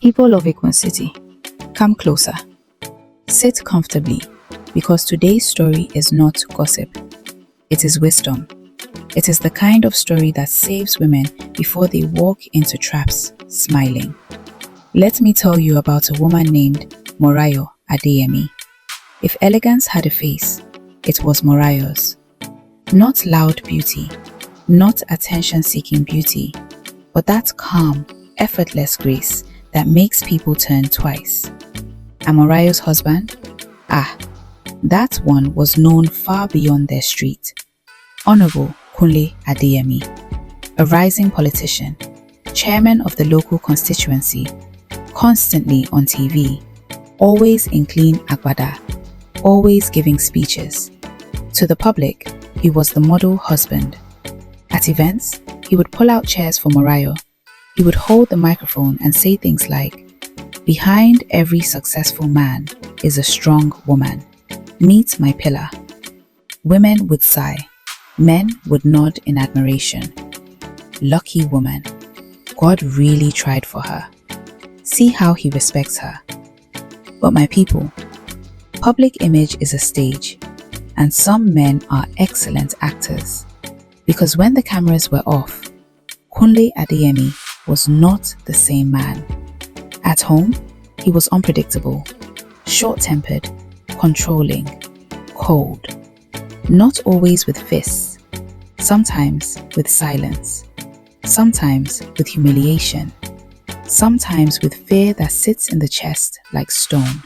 People of Ikwan City, come closer. Sit comfortably, because today's story is not gossip. It is wisdom. It is the kind of story that saves women before they walk into traps smiling. Let me tell you about a woman named Morayo Adeyemi. If elegance had a face, it was Morayo's. Not loud beauty, not attention-seeking beauty, but that calm, effortless grace that makes people turn twice. And Morayo's husband? That one was known far beyond their street. Honorable Kunle Adeyemi, a rising politician, chairman of the local constituency, constantly on TV, always in clean agbada, always giving speeches. To the public, he was the model husband. At events, he would pull out chairs for Morayo. He would hold the microphone and say things like, "Behind every successful man is a strong woman. Meet my pillar." Women would sigh. Men would nod in admiration. Lucky woman. God really tried for her. See how he respects her. But my people, public image is a stage, and some men are excellent actors. Because when the cameras were off, Kunle Adeyemi was not the same man. At home, he was unpredictable, short-tempered, controlling, cold. Not always with fists, sometimes with silence, sometimes with humiliation, sometimes with fear that sits in the chest like stone.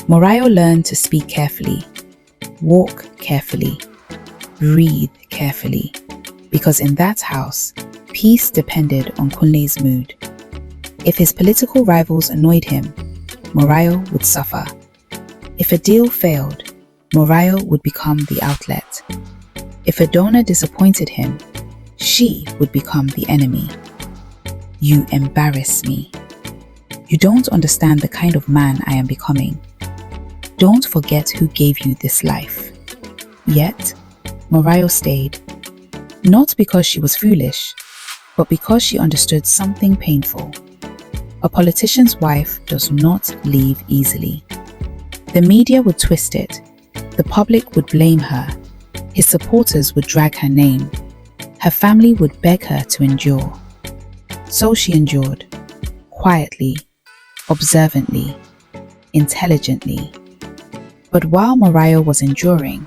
Morayo learned to speak carefully, walk carefully, breathe carefully, because in that house, peace depended on Kunle's mood. If his political rivals annoyed him, Morayo would suffer. If a deal failed, Morayo would become the outlet. If a donor disappointed him, she would become the enemy. You embarrass me. You don't understand the kind of man I am becoming. Don't forget who gave you this life. Yet, Morayo stayed. Not because she was foolish, but because she understood something painful. A politician's wife does not leave easily. The media would twist it. The public would blame her. His supporters would drag her name. Her family would beg her to endure. So she endured, quietly, observantly, intelligently. But while Morayo was enduring,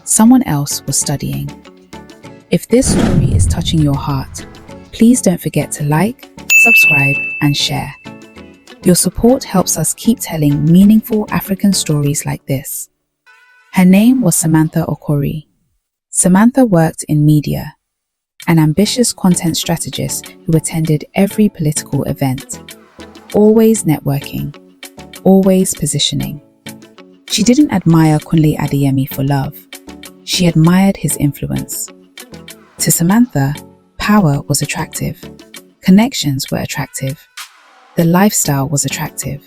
someone else was studying. If this story is touching your heart, please don't forget to like, subscribe, and share. Your support helps us keep telling meaningful African stories like this. Her name was Samantha Okori. Samantha worked in media, an ambitious content strategist who attended every political event, always networking, always positioning. She didn't admire Kunle Adeyemi for love. She admired his influence. To Samantha, power was attractive. Connections were attractive. The lifestyle was attractive.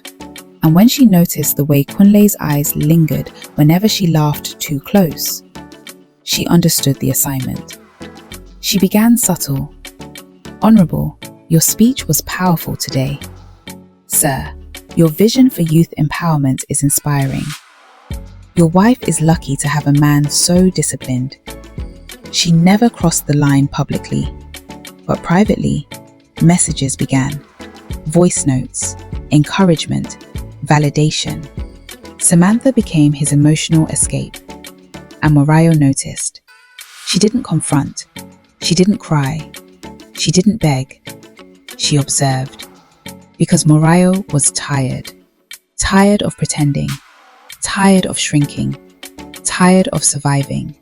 And when she noticed the way Kunle's eyes lingered whenever she laughed too close, she understood the assignment. She began subtle. "Honorable, your speech was powerful today. Sir, your vision for youth empowerment is inspiring. Your wife is lucky to have a man so disciplined." She never crossed the line publicly, but privately, messages began. Voice notes, encouragement, validation. Samantha became his emotional escape, and Morayo noticed. She didn't confront, she didn't cry, she didn't beg, she observed. Because Morayo was tired. Tired of pretending, tired of shrinking, tired of surviving.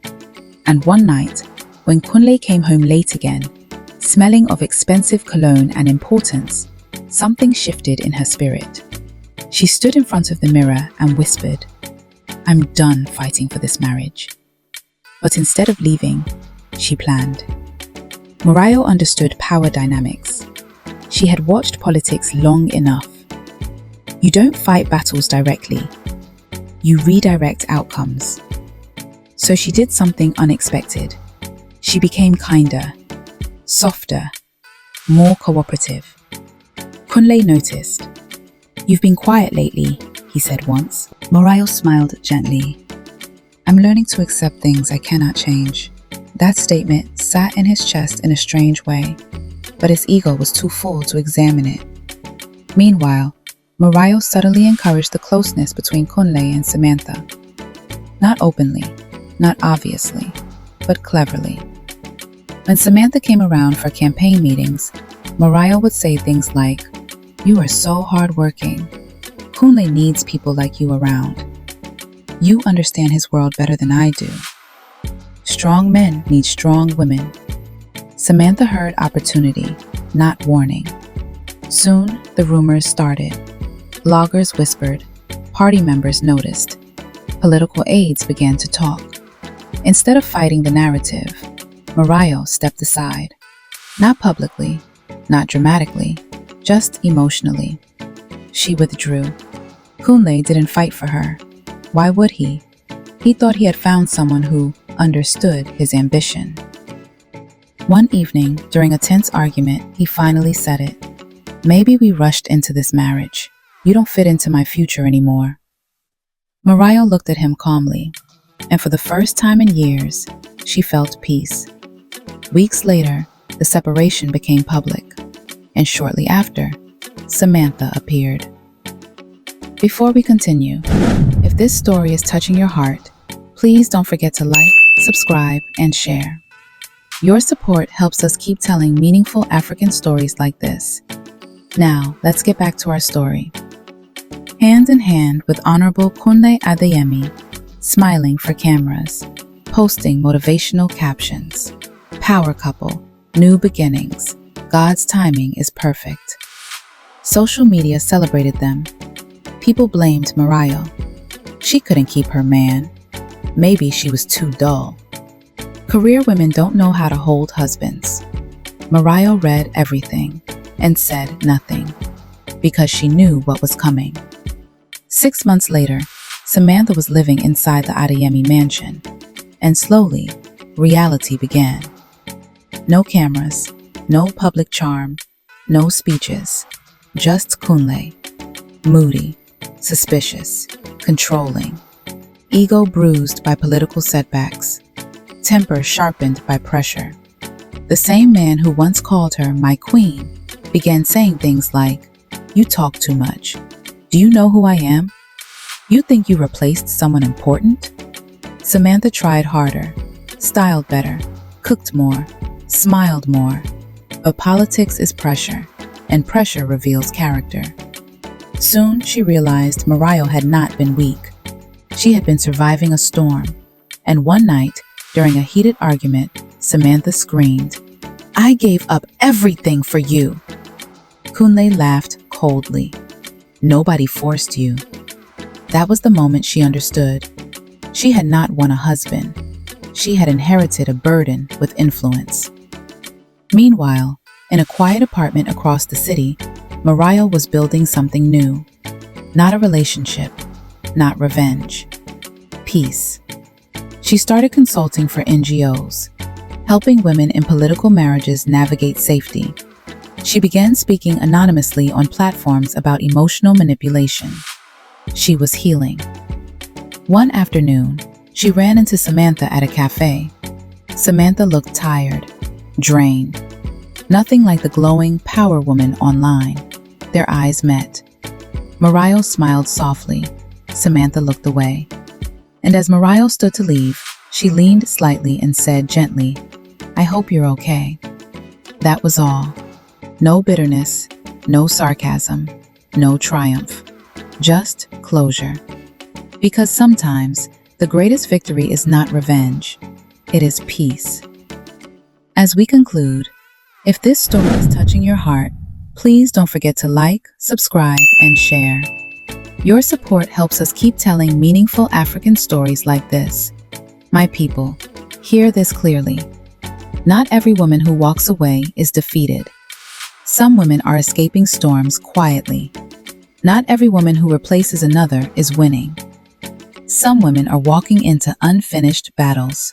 And one night, when Kunle came home late again, smelling of expensive cologne and importance, something shifted in her spirit. She stood in front of the mirror and whispered, "I'm done fighting for this marriage." But instead of leaving, she planned. Morayo understood power dynamics. She had watched politics long enough. You don't fight battles directly. You redirect outcomes. So she did something unexpected. She became kinder, softer, more cooperative. Kunle noticed. "You've been quiet lately," he said once. Morayo smiled gently. "I'm learning to accept things I cannot change." That statement sat in his chest in a strange way, but his ego was too full to examine it. Meanwhile, Morayo subtly encouraged the closeness between Kunle and Samantha. Not openly, not obviously, but cleverly. When Samantha came around for campaign meetings, Morayo would say things like, "You are so hardworking. Kunle needs people like you around. You understand his world better than I do. Strong men need strong women." Samantha heard opportunity, not warning. Soon, the rumors started. Bloggers whispered. Party members noticed. Political aides began to talk. Instead of fighting the narrative, Morayo stepped aside. Not publicly, not dramatically, just emotionally. She withdrew. Kunle didn't fight for her. Why would he? He thought he had found someone who understood his ambition. One evening, during a tense argument, he finally said it. "Maybe we rushed into this marriage. You don't fit into my future anymore." Morayo looked at him calmly, and for the first time in years, she felt peace. Weeks later, the separation became public, and shortly after, Samantha appeared. Before we continue, if this story is touching your heart, please don't forget to like, subscribe, and share. Your support helps us keep telling meaningful African stories like this. Now, let's get back to our story. Hand in hand with Honorable Kunle Adeyemi, smiling for cameras, posting motivational captions. Power couple, new beginnings, God's timing is perfect. Social media celebrated them. People blamed Morayo. She couldn't keep her man. Maybe she was too dull. Career women don't know how to hold husbands. Morayo read everything and said nothing, because she knew what was coming. 6 months later, Samantha was living inside the Adeyemi mansion, and slowly, reality began. No cameras, no public charm, no speeches, just Kunle. Moody, suspicious, controlling, ego bruised by political setbacks, temper sharpened by pressure. The same man who once called her my queen began saying things like, "You talk too much. Do you know who I am? You think you replaced someone important?" Samantha tried harder, styled better, cooked more, smiled more. But politics is pressure, and pressure reveals character. Soon she realized Morayo had not been weak. She had been surviving a storm, and one night, during a heated argument, Samantha screamed, "I gave up everything for you." Kunle laughed coldly. "Nobody forced you." That was the moment she understood. She had not won a husband. She had inherited a burden with influence. Meanwhile, in a quiet apartment across the city, Morayo was building something new. Not a relationship, not revenge. Peace. She started consulting for NGOs, helping women in political marriages navigate safety. She began speaking anonymously on platforms about emotional manipulation. She was healing. One afternoon, she ran into Samantha at a cafe. Samantha looked tired, drained. Nothing like the glowing power woman online. Their eyes met. Morayo smiled softly. Samantha looked away. And as Morayo stood to leave, she leaned slightly and said gently, "I hope you're okay." That was all. No bitterness, no sarcasm, no triumph. Just closure. Because sometimes, the greatest victory is not revenge. It is peace. As we conclude, if this story is touching your heart, please don't forget to like, subscribe, and share. Your support helps us keep telling meaningful African stories like this. My people, hear this clearly. Not every woman who walks away is defeated. Some women are escaping storms quietly. Not every woman who replaces another is winning. Some women are walking into unfinished battles.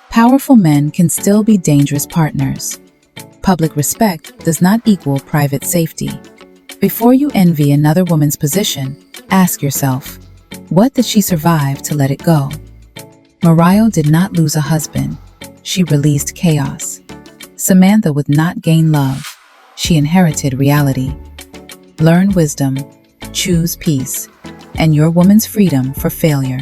Powerful men can still be dangerous partners. Public respect does not equal private safety. Before you envy another woman's position, ask yourself, what did she survive to let it go? Morayo did not lose a husband. She released chaos. Samantha would not gain love. She inherited reality. Learn wisdom, choose peace, and your woman's freedom for failure.